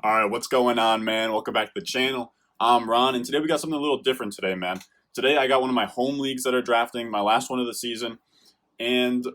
Alright, what's going on, man? Welcome back to the channel. I'm Ron, and today we got something a little different today, man. Today I got one of my home leagues that are drafting, my last one of the season, and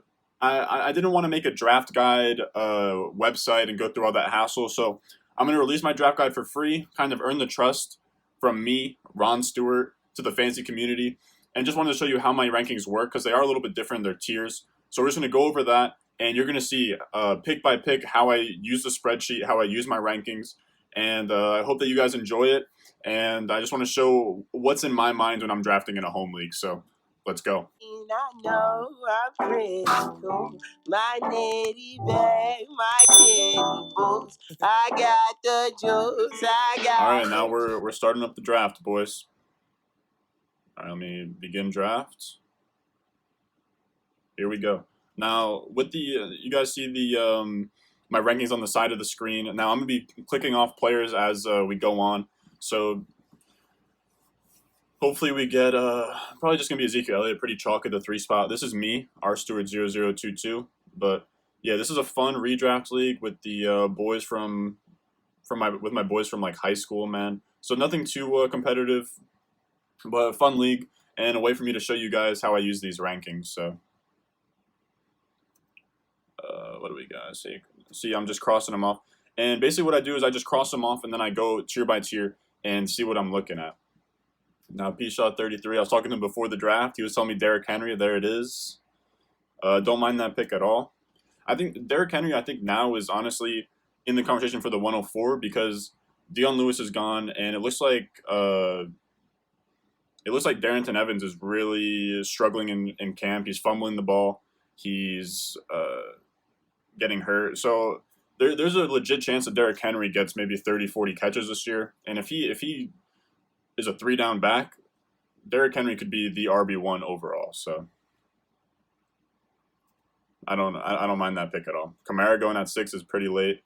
I didn't want to make a draft guide website and go through all that hassle, so I'm going to release my draft guide for free, kind of earn the trust from me, Ron Stewart, to the fantasy community, and just wanted to show you how my rankings work, because they are a little bit different, they're tiers. So we're just going to go over that, and you're going to see pick by pick how I use the spreadsheet, how I use my rankings, and I hope that you guys enjoy it. And I just want to show what's in my mind when I'm drafting in a home league. So let's go. I know I'm critical. My nitty bag, my kitty boots. I got the juice. I got. All right, now we're starting up the draft, boys. All right, let me begin draft. Here we go. Now with the you guys see the my rankings on the side of the screen. Now I'm gonna be clicking off players as we go on. So hopefully we get probably just gonna be Ezekiel Elliott, pretty chalk at the 3 spot. This is me, R Stewart 0022. But yeah, this is a fun redraft league with the boys from my boys from like high school, man. So nothing too competitive, but a fun league and a way for me to show you guys how I use these rankings. So what do we got? See, I'm just crossing them off, and basically what I do is I just cross them off, and then I go tier by tier and see what I'm looking at. Now, P-Shot 33, I was talking to him before the draft. He was telling me Derrick Henry. There it is. Don't mind that pick at all. I think Derrick Henry, I think now is honestly in the conversation for the 104 because Dion Lewis is gone, and it looks like Darrington Evans is really struggling in camp. He's fumbling the ball. He's getting hurt. So there's a legit chance that Derrick Henry gets maybe 30, 40 catches this year. And if he is a 3-down back, Derrick Henry could be the RB1 overall. So I don't mind that pick at all. Kamara going at 6 is pretty late.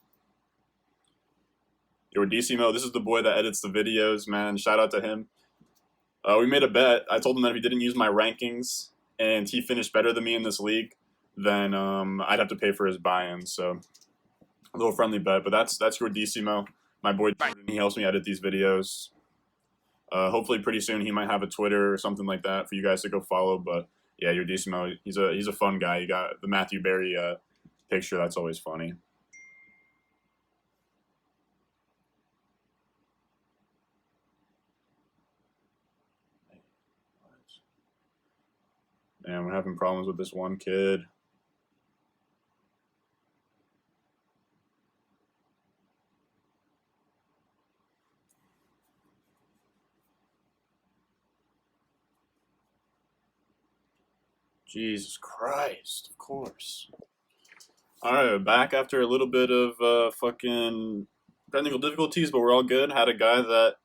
Your Decimo, this is the boy that edits the videos, man. Shout out to him. We made a bet. I told him that if he didn't use my rankings and he finished better than me in this league, then I'd have to pay for his buy-in. So a little friendly bet, but that's your Decimo, my boy Jordan. He helps me edit these videos. Hopefully pretty soon he might have a Twitter or something like that for you guys to go follow. But yeah, your Decimo, he's a fun guy. You got the Matthew Berry picture. That's always funny. Man, we're having problems with this one kid. Jesus Christ, of course. Alright, back after a little bit of fucking technical difficulties, but we're all good. Had a guy that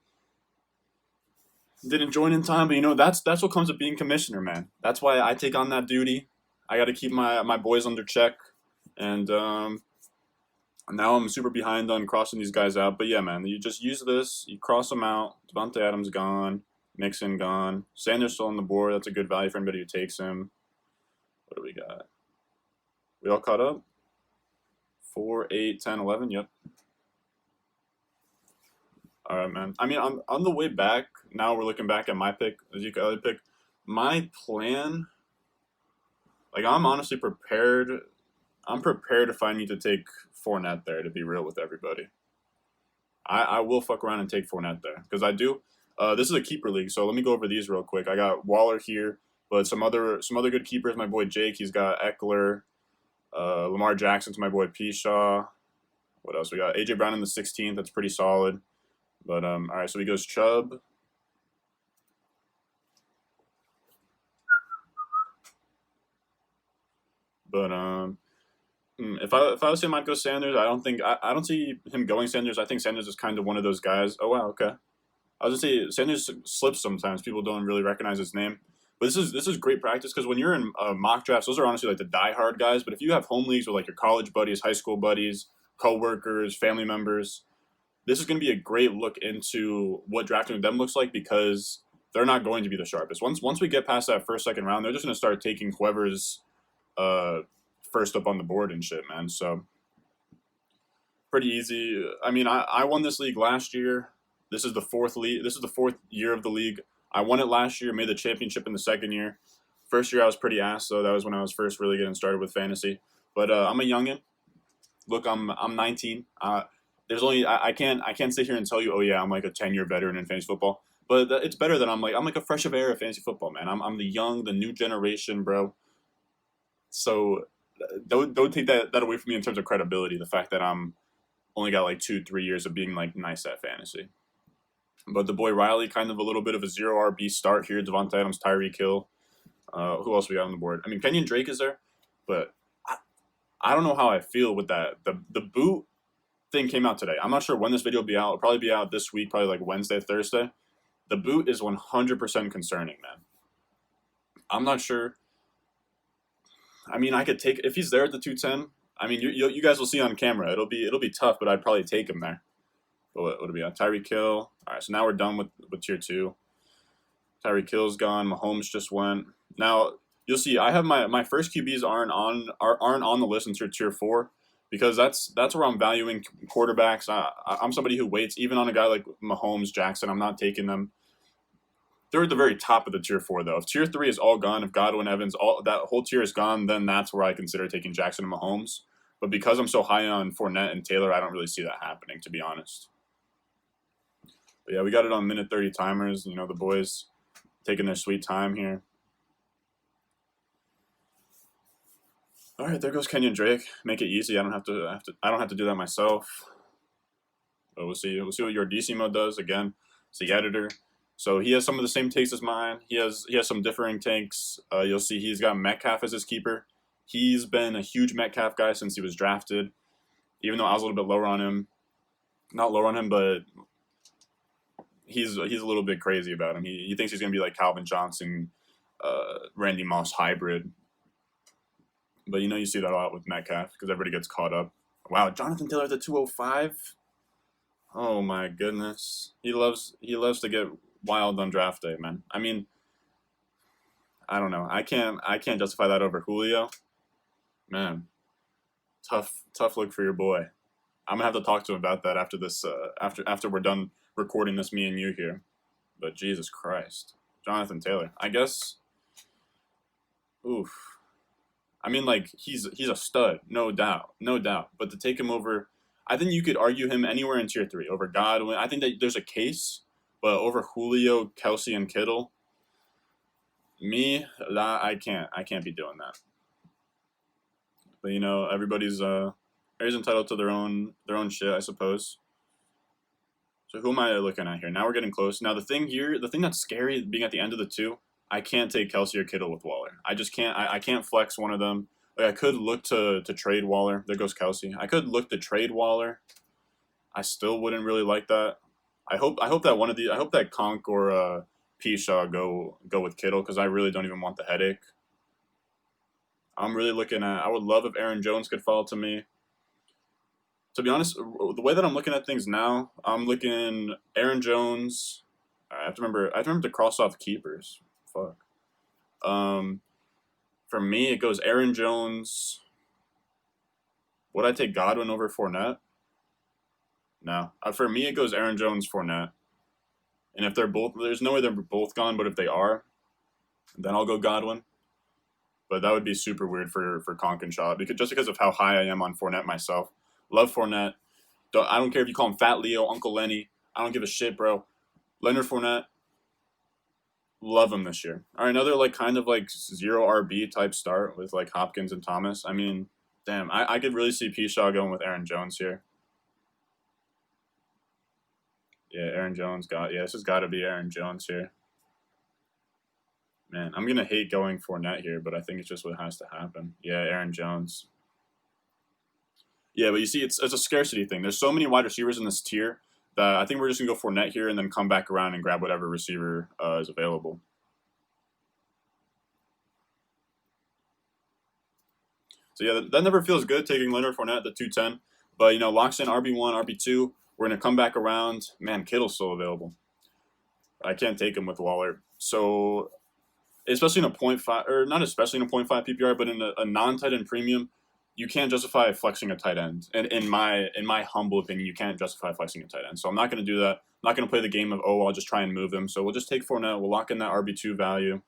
didn't join in time, but you know, that's what comes with being commissioner, man. That's why I take on that duty. I gotta keep my boys under check. And now I'm super behind on crossing these guys out. But yeah, man, you just use this, you cross them out. Devontae Adams gone, Mixon gone, Sanders still on the board. That's a good value for anybody who takes him. What do we got? We all caught up? 4, 8, 10, 11. Yep. All right, man. I mean, on the way back, now we're looking back at my pick, Ezekiel Elliott pick. My plan, like, I'm honestly prepared. I'm prepared if I need to take Fournette there, to be real with everybody. I will fuck around and take Fournette there, because I do. This is a keeper league, so let me go over these real quick. I got Waller here, but some other good keepers. My boy Jake, he's got Eckler. Lamar Jackson's my boy P-Shaw. What else? We got A.J. Brown in the 16th. That's pretty solid. But, all right, so he goes Chubb. But, if I was him, I'd go Sanders. I don't see him going Sanders. I think Sanders is kind of one of those guys. Oh, wow, okay. I was going to say, Sanders slips sometimes. People don't really recognize his name. But this is great practice because when you're in mock drafts, those are honestly like the diehard guys. But if you have home leagues with like your college buddies, high school buddies, coworkers, family members, this is going to be a great look into what drafting with them looks like because they're not going to be the sharpest. Once we get past that first, second round, they're just going to start taking whoever's first up on the board and shit, man. So pretty easy. I mean, I won this league last year. This is the fourth league. This is the fourth year of the league. I won it last year, made the championship in the second year. First year I was pretty ass, so that was when I was first really getting started with fantasy. But I'm a youngin. Look, I'm 19. There's only I can't sit here and tell you, oh yeah, I'm like a 10-year veteran in fantasy football. But it's better than I'm like a fresh of air of fantasy football, man. I'm the young, the new generation, bro. So don't take that away from me in terms of credibility. The fact that I'm only got like 2-3 years of being like nice at fantasy. But the boy Riley, kind of a little bit of a zero RB start here. Devontae Adams, Tyreek Hill. Who else we got on the board? I mean, Kenyon Drake is there, but I don't know how I feel with that. The boot thing came out today. I'm not sure when this video will be out. It'll probably be out this week, probably like Wednesday, Thursday. The boot is 100% concerning, man. I'm not sure. I mean, I could take if he's there at the 210. I mean, you guys will see on camera. It'll be tough, but I'd probably take him there. What would it be on Tyreek Hill? All right, so now we're done with tier 2. Tyreek Hill's gone. Mahomes just went. Now you'll see. I have my first QBs aren't on the list in tier 4 because that's where I'm valuing quarterbacks. I'm somebody who waits even on a guy like Mahomes, Jackson. I'm not taking them. They're at the very top of the tier 4 though. If tier 3 is all gone, if Godwin, Evans, all that whole tier is gone, then that's where I consider taking Jackson and Mahomes. But because I'm so high on Fournette and Taylor, I don't really see that happening, to be honest. But yeah, we got it on minute 30 timers. You know, the boys taking their sweet time here. All right, there goes Kenyon Drake. Make it easy. I don't have to do that myself. But we'll see. We'll see what your DC mode does. Again, it's the editor. So he has some of the same takes as mine. He has some differing takes. You'll see he's got Metcalf as his keeper. He's been a huge Metcalf guy since he was drafted. Even though I was a little bit lower on him. Not lower on him, but he's a little bit crazy about him. He thinks he's going to be like Calvin Johnson, Randy Moss hybrid. But you know you see that a lot with Metcalf because everybody gets caught up. Wow, Jonathan Taylor at the 205. Oh my goodness, he loves to get wild on draft day, man. I mean, I don't know. I can't justify that over Julio. Man, tough look for your boy. I'm gonna have to talk to him about that after this. After we're done recording this, me and you here. But Jesus Christ, Jonathan Taylor. I guess. Oof. I mean, like he's a stud, no doubt. But to take him over, I think you could argue him anywhere in tier 3 over Godwin. I think that there's a case, but over Julio, Kelsey, and Kittle, I can't be doing that. But you know, everybody's entitled to their own shit, I suppose. So who am I looking at here? Now we're getting close. Now the thing that's scary being at the end of the 2. I can't take Kelsey or Kittle with Waller. I just can't. I can't flex one of them. Like I could look to trade Waller. There goes Kelsey. I could look to trade Waller. I still wouldn't really like that. I hope that Conk or P-Shaw go with Kittle because I really don't even want the headache. I'm really looking at. I would love if Aaron Jones could fall to me. To be honest, the way that I'm looking at things now, I'm looking Aaron Jones. I have to remember to cross off keepers. Fuck. For me, it goes Aaron Jones. Would I take Godwin over Fournette? No. For me, it goes Aaron Jones, Fournette. And if they're both, there's no way they're both gone, but if they are, then I'll go Godwin. But that would be super weird for Conk and Shaw, because of how high I am on Fournette myself. Love Fournette. I don't care if you call him Fat Leo, Uncle Lenny. I don't give a shit, bro. Leonard Fournette. Love him this year. All right, another kind of zero RB type start with Hopkins and Thomas. I mean, damn, I could really see P-Shaw going with Aaron Jones here. Yeah, Aaron Jones this has got to be Aaron Jones here. Man, I'm gonna hate going Fournette here, but I think it's just what has to happen. Yeah, Aaron Jones. Yeah, but you see, it's a scarcity thing. There's so many wide receivers in this tier that I think we're just going to go Fournette here and then come back around and grab whatever receiver is available. So yeah, that never feels good taking Leonard Fournette at the 210. But, locks in RB1, RB2. We're going to come back around. Man, Kittle's still available. I can't take him with Waller. So, especially in a 0.5, or not especially in a 0.5 PPR, but in a non-tight end premium, you can't justify flexing a tight end. And in my humble opinion, you can't justify flexing a tight end. So I'm not going to do that. I'm not going to play the game of, oh, I'll just try and move them. So we'll just take Fournette. We'll lock in that RB2 value.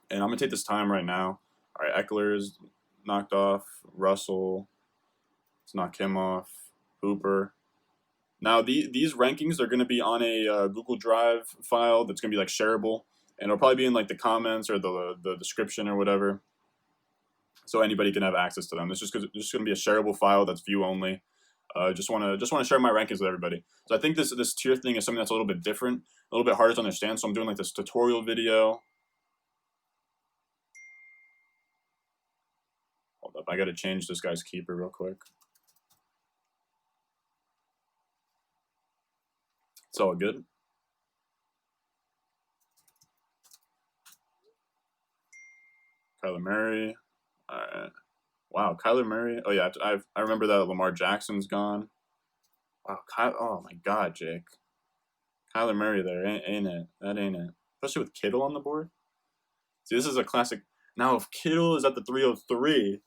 And I'm going to take this time right now. All right, Eckler's knocked off. Russell, let's knock him off. Hooper. Now, these rankings are going to be on a Google Drive file that's going to be like shareable. And it'll probably be in like the comments or the description or whatever. So anybody can have access to them. It's just going to be a shareable file that's view only. Just want to share my rankings with everybody. So I think this tier thing is something that's a little bit different, a little bit harder to understand. So I'm doing like this tutorial video. Hold up, I got to change this guy's keeper real quick. It's all good. Kyler Murray. All right. Wow, Kyler Murray. Oh yeah, I remember that Lamar Jackson's gone. Wow, oh my God, Jake. Kyler Murray there, ain't it? That ain't it. Especially with Kittle on the board. See, this is a classic. Now, if Kittle is at the 303.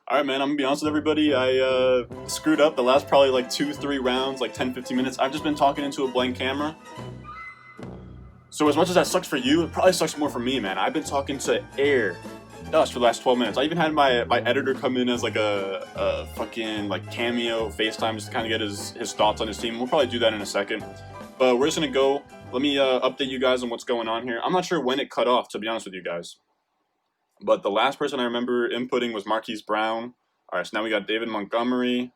All right, man, I'm going to be honest with everybody. I screwed up the last probably like 2-3 rounds, like 10, 15 minutes. I've just been talking into a blank camera. So as much as that sucks for you, it probably sucks more for me, man. I've been talking to air dust for the last 12 minutes. I even had my editor come in as like a fucking like cameo FaceTime just to kind of get his thoughts on his team. We'll probably do that in a second. But we're just going to go. Let me update you guys on what's going on here. I'm not sure when it cut off, to be honest with you guys. But the last person I remember inputting was Marquise Brown. All right, so now we got David Montgomery.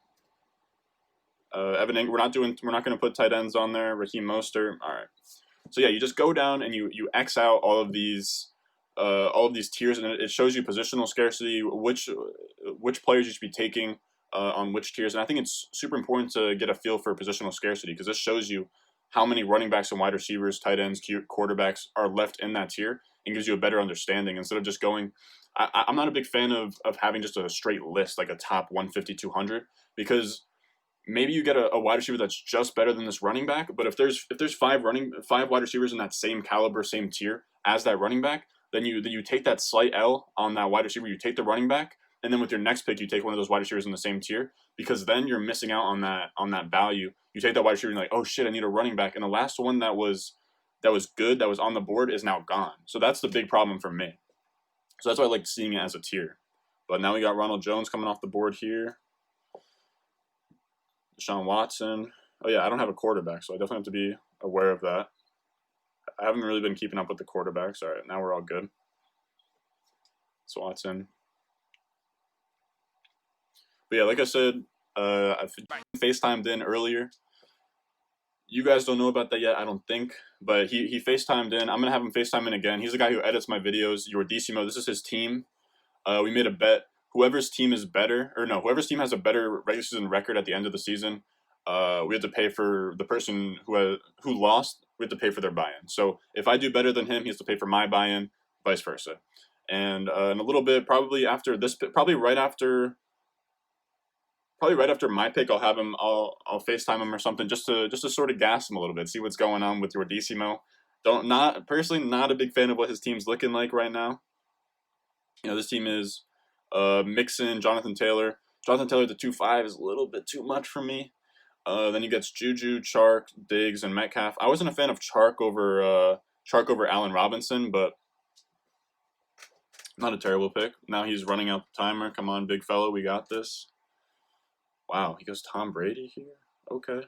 Evan Ingram. We're not going to put tight ends on there. Raheem Mostert. All right. So yeah, you just go down and you X out all of these tiers, and it shows you positional scarcity, which players you should be taking on which tiers. And I think it's super important to get a feel for positional scarcity because this shows you how many running backs and wide receivers, tight ends, quarterbacks are left in that tier and gives you a better understanding instead of just going. I'm not a big fan of having just a straight list like a top 150, 200 because maybe you get a wide receiver that's just better than this running back, but if there's five wide receivers in that same caliber, same tier as that running back, then you take that slight L on that wide receiver, you take the running back, and then with your next pick, you take one of those wide receivers in the same tier because then you're missing out on that value. You take that wide receiver and you're like, oh shit, I need a running back, and the last one that was good, that was on the board is now gone. So that's the big problem for me. So that's why I like seeing it as a tier. But now we got Ronald Jones coming off the board here. Deshaun Watson. Oh yeah, I don't have a quarterback, so I definitely have to be aware of that. I haven't really been keeping up with the quarterbacks. All right, now we're all good. It's Watson. But yeah, like I said, I FaceTimed in earlier. You guys don't know about that yet, I don't think. But he FaceTimed in. I'm going to have him FaceTime in again. He's the guy who edits my videos. Yordissimo, this is his team. We made a bet. Whoever's team has a better regular season record at the end of the season, we have to pay for the person who lost. We have to pay for their buy-in. So if I do better than him, he has to pay for my buy-in, vice versa. And in a little bit, probably right after my pick, I'll have him. I'll FaceTime him or something just to sort of gas him a little bit, see what's going on with Yordissimo. Not a big fan of what his team's looking like right now. You know, this team is Mixon, Jonathan Taylor. Jonathan Taylor at the 2.5 is a little bit too much for me. Then he gets Juju, Chark, Diggs, and Metcalf. I wasn't a fan of Chark over Allen Robinson, but not a terrible pick. Now he's running out the timer. Come on, big fella, we got this. Wow, he goes Tom Brady here? Okay.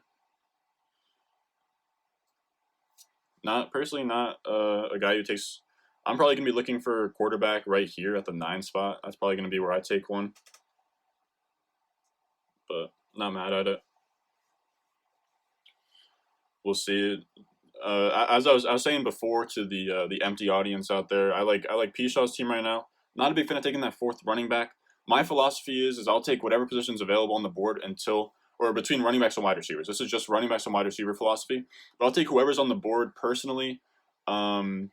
Not a guy who takes... I'm probably going to be looking for a quarterback right here at the 9 spot. That's probably going to be where I take one. But not mad at it. We'll see. As I was saying before to the empty audience out there, I like Pishaw's team right now. Not a big fan of taking that 4th running back. My philosophy is I'll take whatever position's available on the board between running backs and wide receivers. This is just running backs and wide receiver philosophy. But I'll take whoever's on the board personally through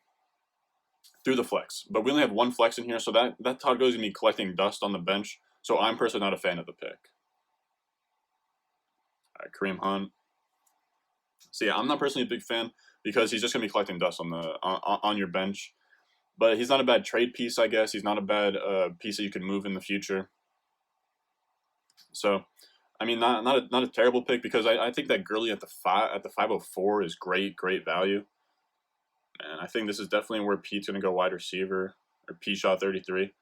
the flex. But we only have one flex in here, so that Todd Gurley's going to be collecting dust on the bench. So I'm personally not a fan of the pick. All right, Kareem Hunt. So yeah, I'm not personally a big fan because he's just going to be collecting dust on your bench. But he's not a bad trade piece, I guess. He's not a bad piece that you can move in the future. So, I mean, not a terrible pick because I think that Gurley at the 504 is great value, and I think this is definitely where Pete's gonna go wide receiver or P Shaw 33.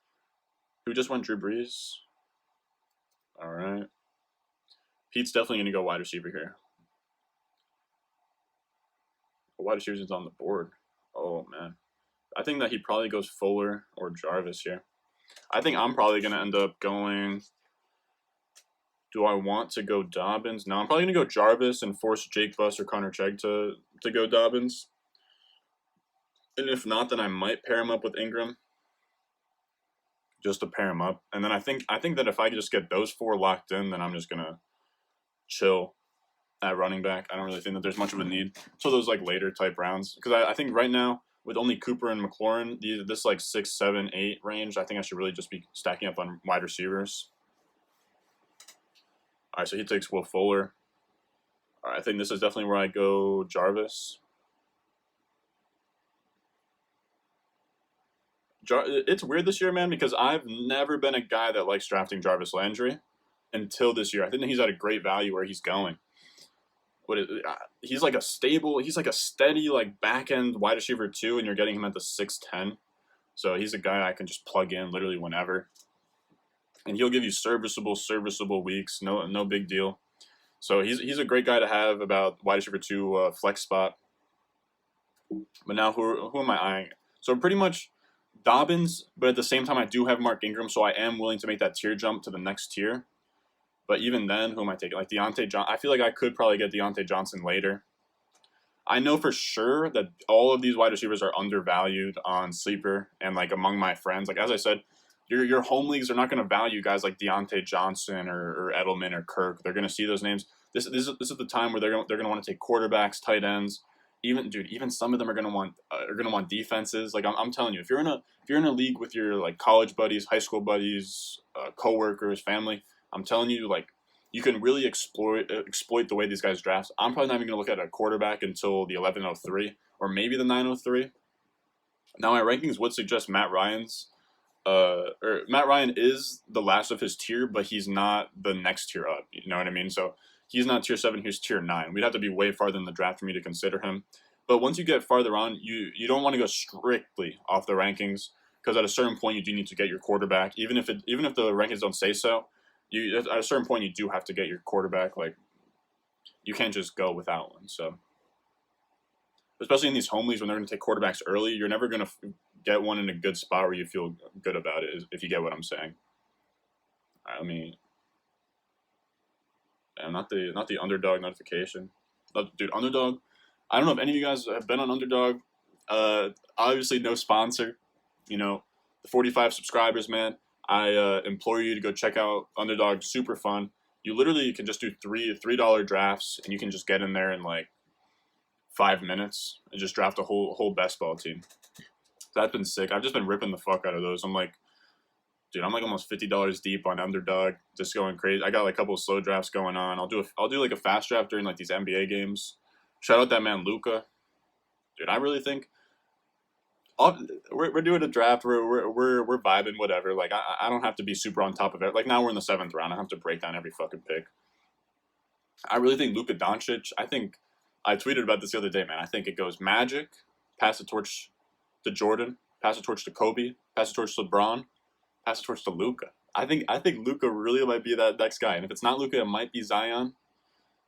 Who just went Drew Brees? All right, Pete's definitely gonna go wide receiver here. Wide receiver is on the board. Oh man, I think that he probably goes Fuller or Jarvis here. I think I'm probably gonna end up going. Do I want to go Dobbins? No, I'm probably going to go Jarvis and force Jake Buss or Connor Chegg to go Dobbins. And if not, then I might pair him up with Ingram. Just to pair him up. And then I think that if I just get those 4 locked in, then I'm just going to chill at running back. I don't really think that there's much of a need. So those like later type rounds. Because I think right now, with only Cooper and McLaurin, this like 6, 7, 8 range, I think I should really just be stacking up on wide receivers. All right, so he takes Will Fuller. All right, I think this is definitely where I go Jarvis. It's weird this year, man, because I've never been a guy that likes drafting Jarvis Landry until this year. I think that he's at a great value where he's going. He's like a steady like back end wide receiver 2, and you're getting him at the 6'10". So he's a guy I can just plug in literally whenever. And he'll give you serviceable weeks, no big deal. So he's a great guy to have about wide receiver 2 flex spot. But now who am I eyeing? So pretty much Dobbins, but at the same time I do have Mark Ingram, so I am willing to make that tier jump to the next tier. But even then, who am I taking? Like Deontay Johnson. I feel like I could probably get Deontay Johnson later. I know for sure that all of these wide receivers are undervalued on Sleeper and like among my friends. Like as I said, your home leagues are not going to value guys like Deontay Johnson or Edelman or Kirk. They're going to see those names. This is the time where they're going to want to take quarterbacks, tight ends. Even some of them are going to want defenses. Like I'm telling you, if you're in a league with your like college buddies, high school buddies, coworkers, family, I'm telling you, like you can really exploit the way these guys draft. I'm probably not even going to look at a quarterback until the 1103 or maybe the 903. Now my rankings would suggest Matt Ryan's. Or Matt Ryan is the last of his tier, but he's not the next tier up. You know what I mean? So he's not tier 7, he's tier 9. We'd have to be way farther in the draft for me to consider him. But once you get farther on, you don't want to go strictly off the rankings because at a certain point you do need to get your quarterback. Even if the rankings don't say so, at a certain point you do have to get your quarterback. Like you can't just go without one. So especially in these home leagues when they're going to take quarterbacks early, you're never going to get one in a good spot where you feel good about it, if you get what I'm saying. All right, not the underdog notification. Dude, underdog. I don't know if any of you guys have been on underdog. Obviously no sponsor. You know, the 45 subscribers, man. I implore you to go check out Underdog. Super fun. You literally can just do $3 drafts, and you can just get in there in like 5 minutes and just draft a whole best ball team. That's been sick. I've just been ripping the fuck out of those. I'm like almost $50 deep on Underdog, just going crazy. I got like a couple of slow drafts going on. I'll do like a fast draft during like these NBA games. Shout out that man Luka, dude. I really think we're doing a draft. We're vibing, whatever. Like I don't have to be super on top of it. Like now we're in the 7th round. I have to break down every fucking pick. I really think Luka Doncic. I tweeted about this the other day, man. I think it goes Magic, pass the torch to Jordan, pass the torch to Kobe, pass the torch to LeBron, pass the torch to Luka. I think Luka really might be that next guy. And if it's not Luka, it might be Zion.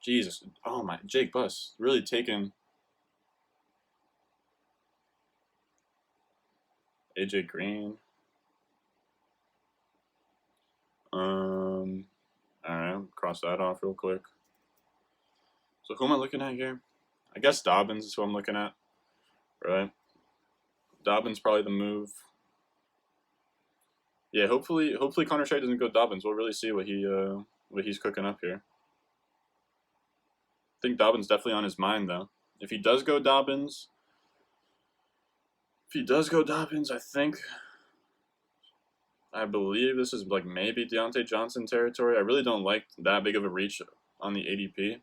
Jesus. Oh my, Jake Buss really taking AJ Green. All right, cross that off real quick. So who am I looking at here? I guess Dobbins is who I'm looking at, right? Dobbins probably the move. Yeah, hopefully Connor Chegg doesn't go Dobbins. We'll really see what he's cooking up here. I think Dobbins definitely on his mind though. If he does go Dobbins, I believe this is like maybe Deontay Johnson territory. I really don't like that big of a reach on the ADP,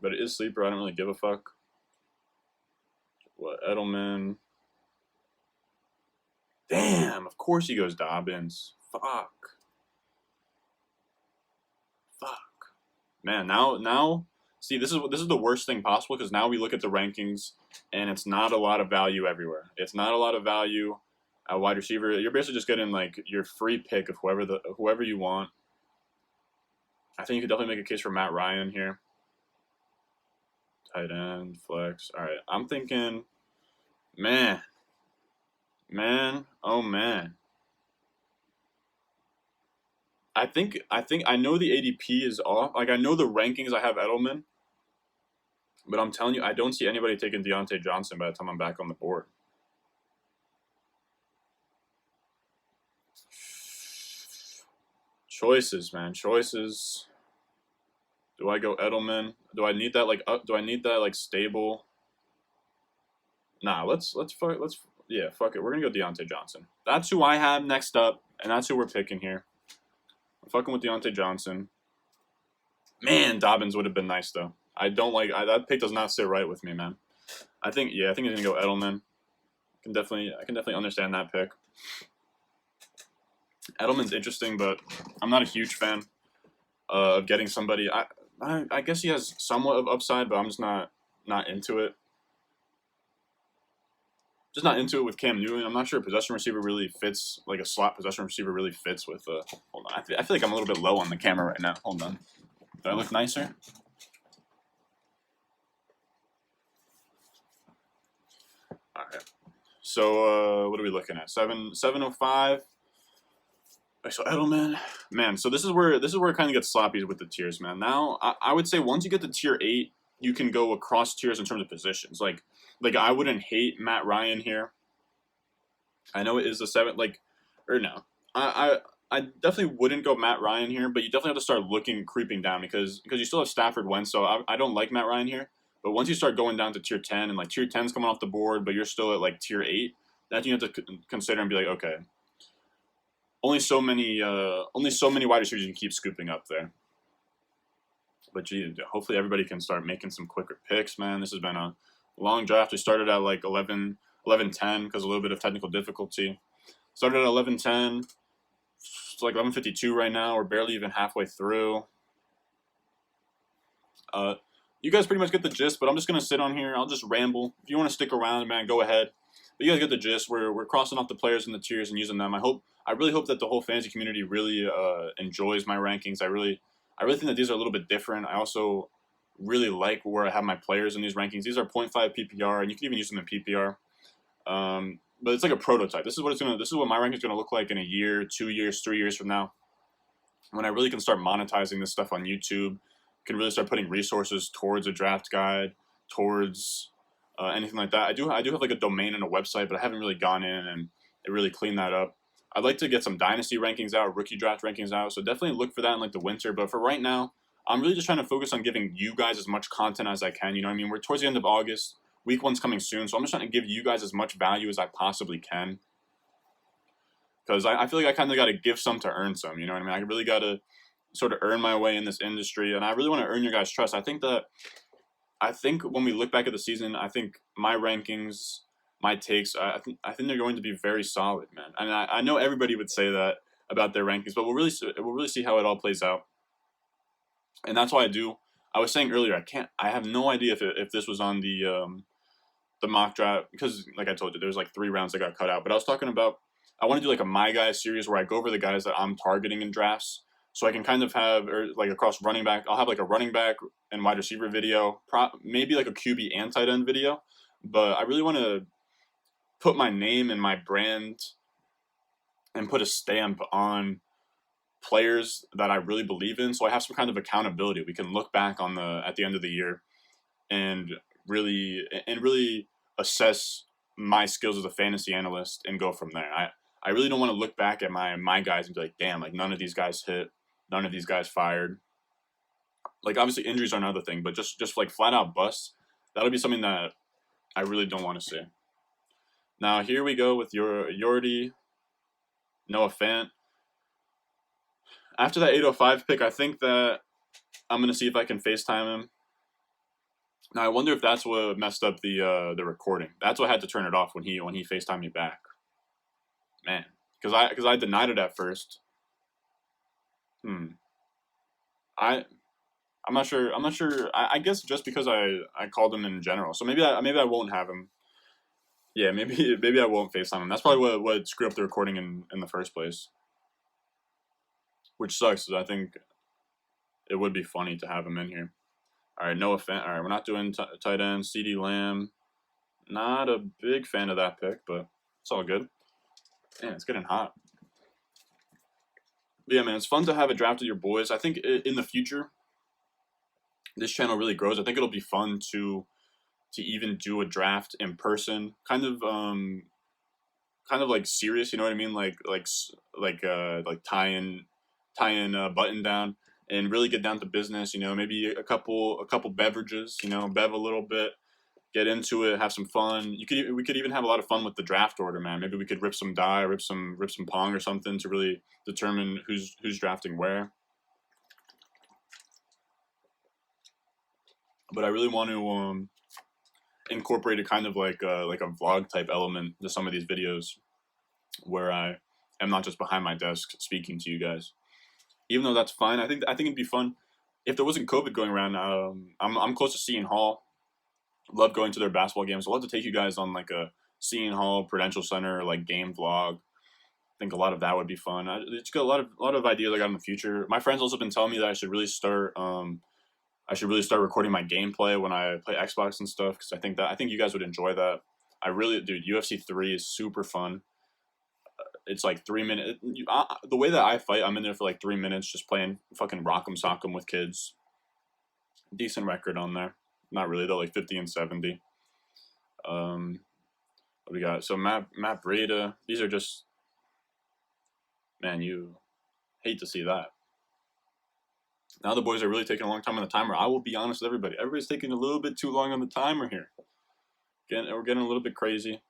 but it is sleeper. I don't really give a fuck. What, Edelman? Damn, of course he goes Dobbins. Fuck. Man, now, see, this is the worst thing possible because now we look at the rankings and it's not a lot of value everywhere. It's not a lot of value at wide receiver. You're basically just getting like your free pick of whoever you want. I think you could definitely make a case for Matt Ryan here. Tight end, flex. All right, I'm thinking, man, oh man. I think I know the ADP is off. Like I know the rankings. I have Edelman, but I'm telling you, I don't see anybody taking Deontay Johnson by the time I'm back on the board. Choices, man, choices. Do I go Edelman? Do I need that like stable? Nah, let's yeah, fuck it. We're gonna go Deontay Johnson. That's who I have next up, and that's who we're picking here. I'm fucking with Deontay Johnson. Man, Dobbins would have been nice though. I don't like that pick. Does not sit right with me, man. I think he's gonna go Edelman. I can definitely understand that pick. Edelman's interesting, but I'm not a huge fan of getting somebody. I guess he has somewhat of upside, but I'm just not into it. Just not into it with Cam Newton. I'm not sure a possession receiver really fits, like a slot possession receiver really fits with. Hold on, I feel like I'm a little bit low on the camera right now. Hold on. Do I look nicer? All right. So what are we looking at? 705. So Edelman, man. So this is where it kind of gets sloppy with the tiers, man. Now I would say once you get to tier 8, you can go across tiers in terms of positions. Like I wouldn't hate Matt Ryan here. I know it is the 7th, no. I definitely wouldn't go Matt Ryan here, but you definitely have to start creeping down because you still have Stafford Wentz, so I don't like Matt Ryan here. But once you start going down to tier 10 and like tier 10's coming off the board, but you're still at like tier 8, that you have to consider and be like, okay, only so many wide receivers you can keep scooping up there. But gee, hopefully everybody can start making some quicker picks, man. This has been a long draft. We started at like 11-10 because a little bit of technical difficulty. Started at 11-10. It's like 11:52 right now. We're barely even halfway through. You guys pretty much get the gist, but I'm just gonna sit on here. I'll just ramble. If you want to stick around, man, go ahead. But you guys get the gist. We're crossing off the players in the tiers and using them. I really hope that the whole fantasy community really enjoys my rankings. I really think that these are a little bit different. I also really like where I have my players in these rankings. These are 0.5 PPR, and you can even use them in PPR. But it's like a prototype. This is what my rankings is gonna look like in a year, 2 years, 3 years from now, when I really can start monetizing this stuff on YouTube. Can really start putting resources towards a draft guide, towards anything like that. I do have like a domain and a website, but I haven't really gone in and really cleaned that up. I'd like to get some dynasty rankings out, rookie draft rankings out. So definitely look for that in like the winter. But for right now, I'm really just trying to focus on giving you guys as much content as I can. You know what I mean? We're towards the end of August. Week 1's coming soon. So I'm just trying to give you guys as much value as I possibly can. Because I feel like I kind of got to give some to earn some. You know what I mean? I really got to sort of earn my way in this industry. And I really want to earn your guys' trust. I think when we look back at the season, I think my rankings, my takes, I think they're going to be very solid, man. And I know everybody would say that about their rankings, but we'll really see how it all plays out. And that's why I was saying earlier, I have no idea if this was on the mock draft, because like I told you, there's like 3 rounds that got cut out. But I was talking about, I want to do like a My Guys series where I go over the guys that I'm targeting in drafts. So I can kind of have, or like across running back, I'll have like a running back and wide receiver video, maybe like a QB and tight end video. But I really want to put my name and my brand and put a stamp on players that I really believe in. So I have some kind of accountability. We can look back at the end of the year and really assess my skills as a fantasy analyst and go from there. I really don't want to look back at my guys and be like, damn, like none of these guys hit. None of these guys fired. Like, obviously, injuries are another thing, but just like flat out busts, that'll be something that I really don't want to see. Now, here we go with Yordi, Noah Fant. After that 805 pick, I think that I'm going to see if I can FaceTime him. Now, I wonder if that's what messed up the recording. That's what had to turn it off when he FaceTimed me back. Man, because I denied it at first. I I'm not sure. I'm not sure. I guess just because I called him in general. So maybe I won't have him. Yeah, maybe I won't FaceTime him. That's probably what screwed up the recording in the first place. Which sucks. 'Cause I think it would be funny to have him in here. All right, Noah Fant. All right, we're not doing tight end. CeeDee Lamb. Not a big fan of that pick, but it's all good. Man, it's getting hot. But yeah, man, it's fun to have a draft with your boys. I think in the future, this channel really grows. I think it'll be fun to even do a draft in person, kind of like serious. You know what I mean? Like tying a button down and really get down to business. You know, maybe a couple beverages. You know, bev a little bit, get into it, have some fun. We could even have a lot of fun with the draft order, man. Maybe we could rip some die, rip some pong or something to really determine who's drafting where. But I really want to incorporate a kind of like a vlog type element to some of these videos, where I am not just behind my desk speaking to you guys. Even though that's fine, I think it'd be fun if there wasn't COVID going around. I'm close to Seton Hall. Love going to their basketball games. I'd love to take you guys on like a Seton Hall Prudential Center like game vlog. I think a lot of that would be fun. It's got a lot of ideas I got in the future. My friends also been telling me that I should really start recording my gameplay when I play Xbox and stuff, because I think you guys would enjoy that. Dude, UFC 3 is super fun. It's like 3 minutes. The way that I fight, I'm in there for like 3 minutes just playing fucking Rock'em Sock'em with kids. Decent record on there. Not really though, like 50 and 70. What do we got? So Matt Breida. These are just, man, you hate to see that. Now the boys are really taking a long time on the timer. I will be honest with everybody. Everybody's taking a little bit too long on the timer here. We're getting a little bit crazy.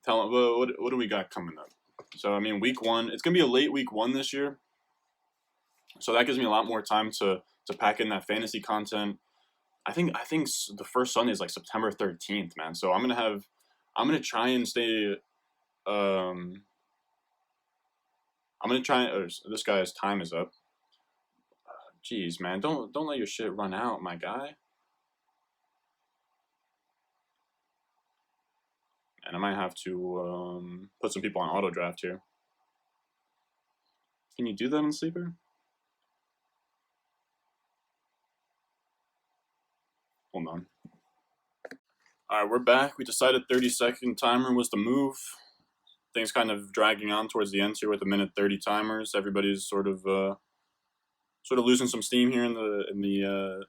Tell them, what do we got coming up? So I mean, week 1. It's gonna be a late week 1 this year. So that gives me a lot more time to pack in that fantasy content. I think the first Sunday is like September 13th, man. So I'm gonna try and stay. I'm gonna try. This guy's time is up. Jeez, man, don't let your shit run out, my guy. And I might have to put some people on auto draft here. Can you do that on Sleeper? Hold on. All right, we're back. We decided 30-second timer was the move. Things kind of dragging on towards the end here with a minute 30 timers. Everybody's sort of losing some steam here in the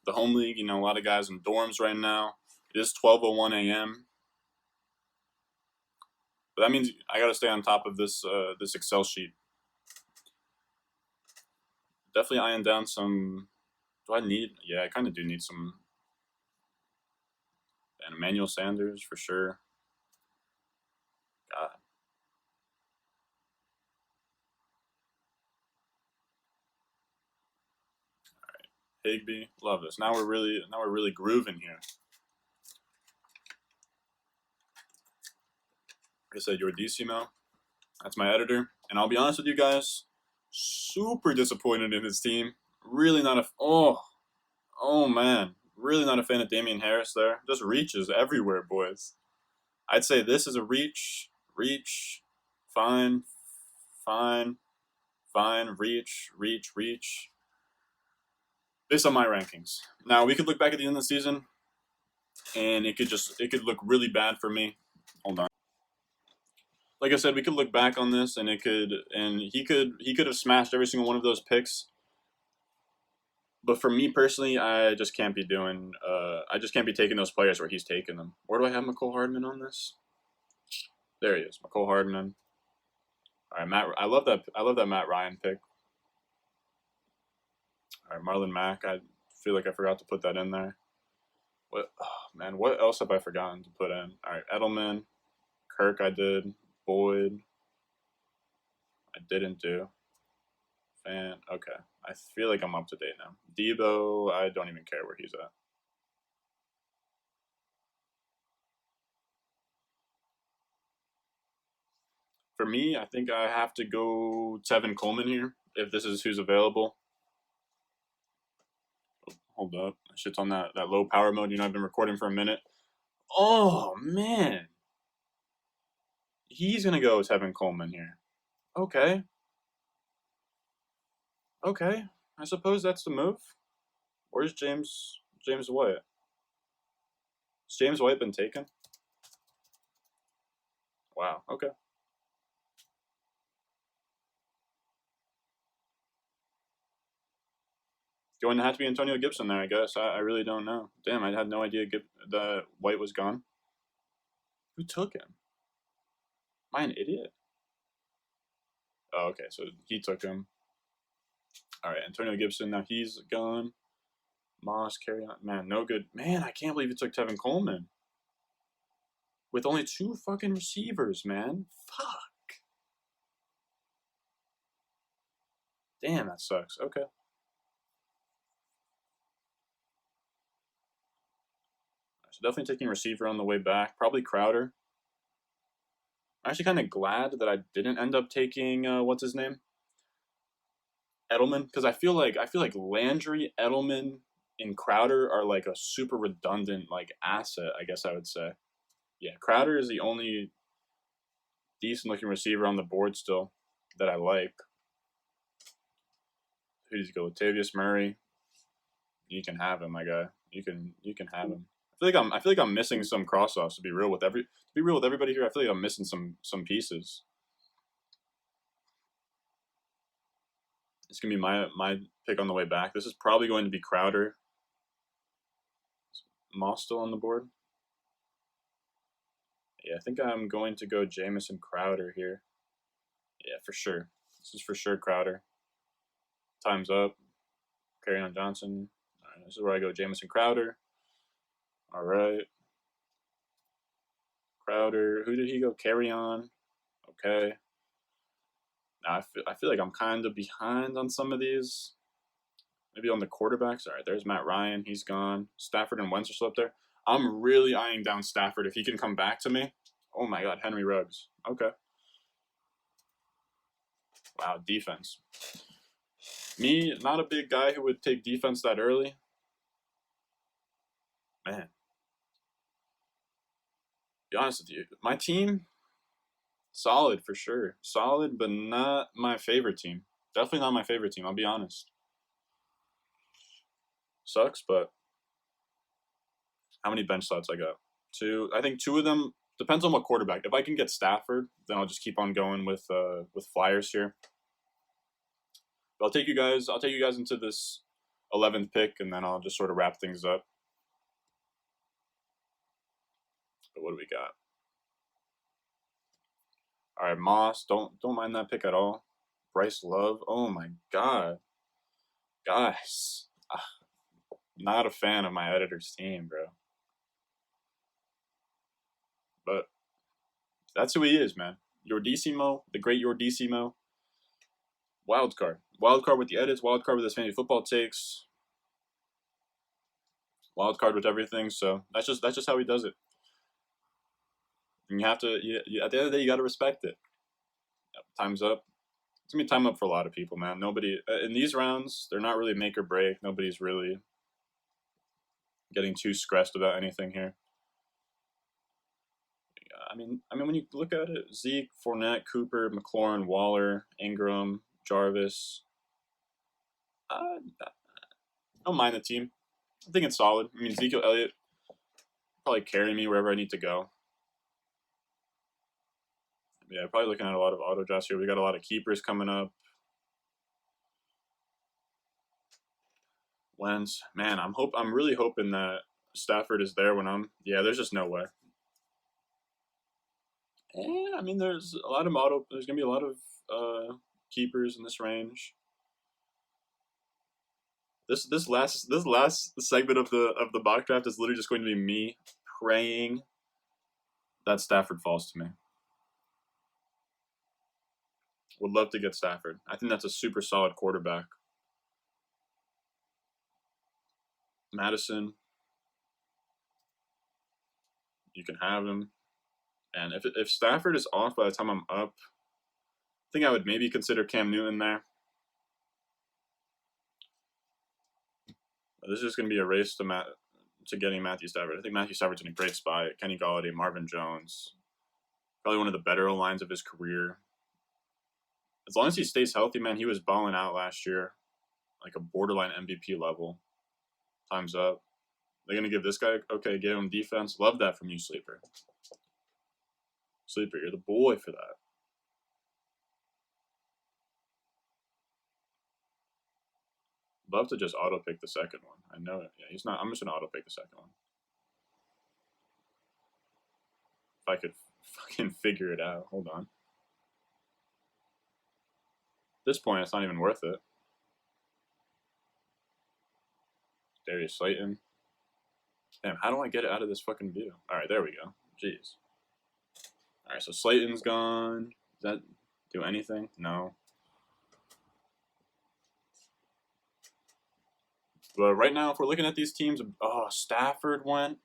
home league. You know, a lot of guys in dorms right now. It is 12:01 a.m. But that means I got to stay on top of this Excel sheet. Definitely eyeing down some. Do I need? Yeah, I kind of do need some. And Emmanuel Sanders for sure. God. All right, Higbee, love this. Now we're really grooving here. Like I said, Yordissimo. That's my editor, and I'll be honest with you guys. Super disappointed in his team. Really not a. Oh man. Really not a fan of Damian Harris there. Just reaches everywhere, boys. I'd say this is a reach, fine, reach. Based on my rankings. Now we could look back at the end of the season, and it could look really bad for me. Hold on. Like I said, we could look back on this, and he could have smashed every single one of those picks. But for me personally, I just can't be taking those players where he's taking them. Where do I have McCole Hardman on this? There he is, McCole Hardman. All right, I love that Matt Ryan pick. All right, Marlon Mack. I feel like I forgot to put that in there. What else have I forgotten to put in? All right, Edelman, Kirk. I did. Boyd. I didn't do. Okay. I feel like I'm up to date now. Debo, I don't even care where he's at. For me, I think I have to go Tevin Coleman here, if this is who's available. Hold up. Shit's on that low power mode. You know, I've been recording for a minute. Oh, man. He's going to go Tevin Coleman here. Okay. Okay. I suppose that's the move. Where's James White? Has James White been taken? Wow. Okay. Going to have to be Antonio Gibson there, I guess. I really don't know. Damn, I had no idea that White was gone. Who took him? Am I an idiot? Oh, okay. So he took him. All right, Antonio Gibson. Now he's gone. Moss, carry on. Man, no good. Man, I can't believe it took Tevin Coleman. With only 2 fucking receivers, man. Fuck. Damn, that sucks. Okay. So definitely taking receiver on the way back. Probably Crowder. I'm actually kind of glad that I didn't end up taking what's his name, Edelman, because I feel like Landry, Edelman, and Crowder are like a super redundant like asset. I guess I would say. Yeah, Crowder is the only decent looking receiver on the board still that I like. Who does he go? Latavius Murray. You can have him, my guy. You can have him. I feel like I'm missing some cross offs to be real with everybody here. I feel like I'm missing some pieces. It's gonna be my pick on the way back. This is probably going to be Crowder. Is Moss still on the board? Yeah, I think I'm going to go Jamison Crowder here. Yeah, for sure. This is for sure Crowder. Time's up. Kerryon Johnson. All right, this is where I go Jamison Crowder. All right. Crowder. Who did he go? Kerryon. Okay. Now I feel like I'm kind of behind on some of these. Maybe on the quarterbacks. All right, there's Matt Ryan. He's gone. Stafford and Wentz are still up there. I'm really eyeing down Stafford if he can come back to me. Oh my God, Henry Ruggs. Okay. Wow, defense. Me, not a big guy who would take defense that early. Man. Be honest with you. My team, solid for sure. Solid, but not my favorite team. Definitely not my favorite team, I'll be honest. Sucks, but how many bench slots I got? 2. I think 2 of them depends on what quarterback. If I can get Stafford, then I'll just keep on going with Flyers here. But I'll take you guys into this 11th pick, and then I'll just sort of wrap things up. But what do we got? All right, Moss. Don't mind that pick at all. Bryce Love. Oh my God, guys. Not a fan of my editor's team, bro. But that's who he is, man. Yordissimo, the great Yordissimo. Wild card with the edits. Wild card with his fantasy football takes. Wild card with everything. So that's just how he does it. And you have to. At the end of the day, you got to respect it. Yep, time's up. It's gonna be time up for a lot of people, man. Nobody in these rounds, they're not really make or break. Nobody's really getting too stressed about anything here. I mean, when you look at it, Zeke, Fournette, Cooper, McLaurin, Waller, Ingram, Jarvis. I don't mind the team. I think it's solid. I mean, Ezekiel Elliott probably carry me wherever I need to go. Yeah, probably looking at a lot of auto drafts here. We got a lot of keepers coming up. Wentz, man, I'm really hoping that Stafford is there when I'm. Yeah, there's just no way. And I mean, there's a lot of auto. There's gonna be a lot of keepers in this range. This last segment of the mock draft is literally just going to be me praying that Stafford falls to me. Would love to get Stafford. I think that's a super solid quarterback. Madison, you can have him. And if Stafford is off by the time I'm up, think I would maybe consider Cam Newton there. This is just going to be a race to getting Matthew Stafford. I think Matthew Stafford's in a great spot. Kenny Golladay, Marvin Jones, probably one of the better lines of his career. As long as he stays healthy, man, he was balling out last year, like a borderline MVP level. Time's up. They're going to give this guy, okay, give him defense. Love that from you, Sleeper. Sleeper, you're the boy for that. Love to just auto pick the second one. I know it. Yeah, he's not. I'm just going to auto pick the second one. If I could fucking figure it out. Hold on. At this point, it's not even worth it. Darius Slayton. Damn, how do I get it out of this fucking view? Alright, there we go. Jeez. Alright, so Slayton's gone. Does that do anything? No. But right now, if we're looking at these teams, oh, Stafford went.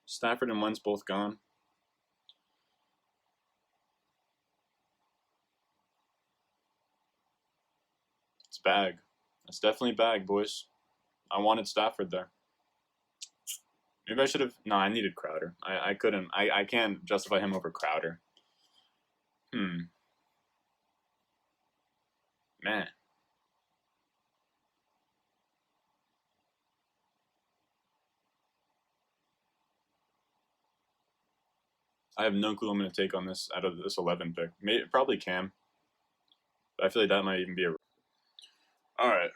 Stafford and Wentz both gone. It's bag. That's definitely bag, boys. I wanted Stafford there. Maybe I should have. No, I needed Crowder. I couldn't. I can't justify him over Crowder. Man. I have no clue I'm going to take on this out of this 11 pick. Probably Cam. But I feel like that might even be a. All right.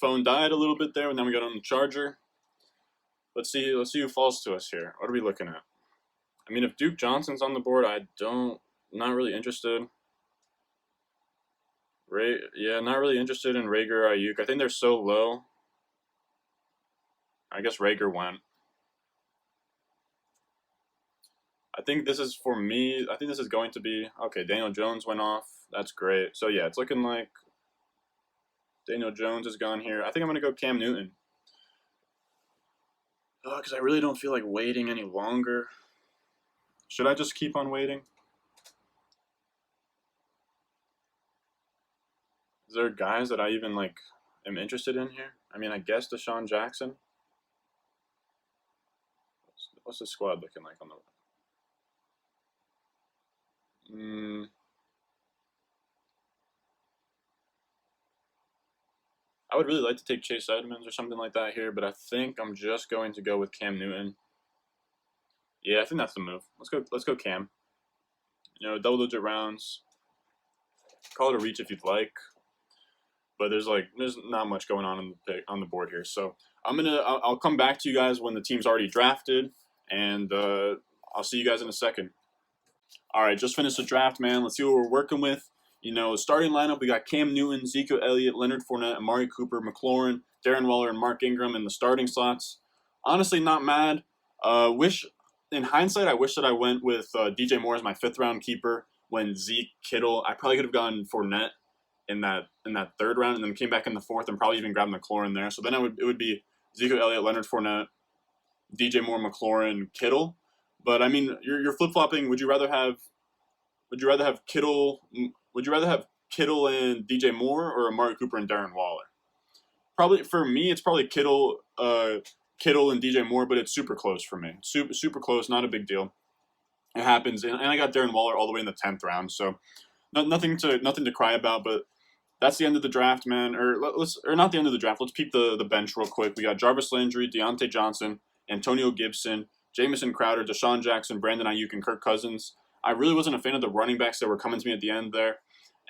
Phone died a little bit there, and then we got on the charger. Let's see who falls to us here. What are we looking at? I mean, if Duke Johnson's on the board, not really interested. Not really interested in Rager or Ayuk. I think they're so low. I guess Rager went. I think this is for me. I think this is going to be okay. Daniel Jones went off. That's great. So yeah, it's looking like Daniel Jones is gone here. I think I'm gonna go Cam Newton. Because I really don't feel like waiting any longer. Should I just keep on waiting? Is there guys that I even like am interested in here? I mean, I guess Deshaun Jackson. What's the squad looking like on the? I would really like to take Chase Edmonds or something like that here, but I think I'm just going to go with Cam Newton. Yeah, I think that's the move. Let's go Cam. You know, double-digit rounds. Call it a reach if you'd like, but there's not much going on the board here. So I'll come back to you guys when the team's already drafted, and I'll see you guys in a second. All right, just finished the draft, man. Let's see what we're working with. You know, starting lineup, we got Cam Newton, Ezekiel Elliott, Leonard Fournette, Amari Cooper, McLaurin, Darren Waller, and Mark Ingram in the starting slots. Honestly, not mad. In hindsight, I wish that I went with DJ Moore as my 5th-round keeper when Zeke, Kittle. I probably could have gone Fournette in that 3rd round, and then came back in the 4th and probably even grabbed McLaurin there. So then it would be Ezekiel Elliott, Leonard Fournette, DJ Moore, McLaurin, Kittle. But I mean, you're flip flopping. Would you rather have Kittle? Would you rather have Kittle and DJ Moore or Amari Cooper and Darren Waller? Probably for me, it's probably Kittle and DJ Moore, but it's super close for me. Super close, not a big deal. It happens, and I got Darren Waller all the way in the 10th round, so nothing to cry about. But that's the end of the draft, man. Or not the end of the draft. Let's peep the bench real quick. We got Jarvis Landry, Deontay Johnson, Antonio Gibson, Jamison Crowder, Deshaun Jackson, Brandon Ayuk, and Kirk Cousins. I really wasn't a fan of the running backs that were coming to me at the end there.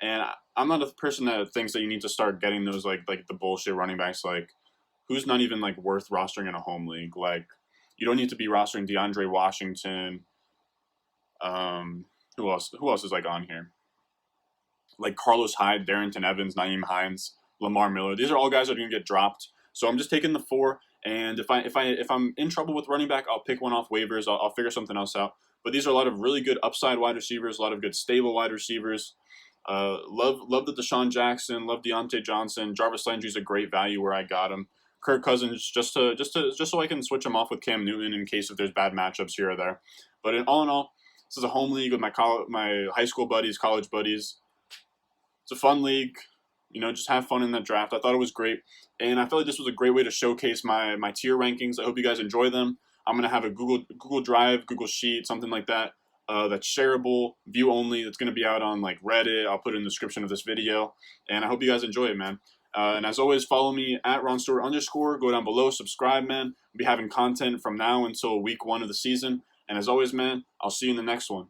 And I'm not a person that thinks that you need to start getting those like the bullshit running backs, like who's not even like worth rostering in a home league. Like you don't need to be rostering DeAndre Washington. Who else is like on here? Like Carlos Hyde, Darrington Evans, Naeem Hines, Lamar Miller. These are all guys that are gonna get dropped. So I'm just taking the 4. And if I'm in trouble with running back, I'll pick one off waivers. I'll figure something else out. But these are a lot of really good upside wide receivers, a lot of good stable wide receivers. Love the Deshaun Jackson, love Deontay Johnson. Jarvis Landry's a great value where I got him. Kirk Cousins just so I can switch him off with Cam Newton in case if there's bad matchups here or there. But all in all, This is a home league with my high school buddies, college buddies. It's a fun league. Just have fun in that draft. I thought it was great, and I feel like this was a great way to showcase my tier rankings. I hope you guys enjoy them. I'm gonna have a Google Drive, Google Sheet, something like that. That's shareable, view only. That's gonna be out on like Reddit. I'll put it in the description of this video, and I hope you guys enjoy it, man. And as always, follow me at @RonStewart_. Go down below, subscribe, man. I'll be having content from now until week 1 of the season. And as always, man, I'll see you in the next one.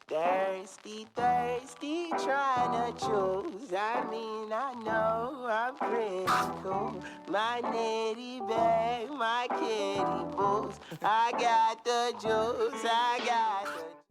Thirsty, thirsty, trying to choose. I mean, I know I'm pretty cool. My nitty bag, my kitty boots. I got the juice, I got the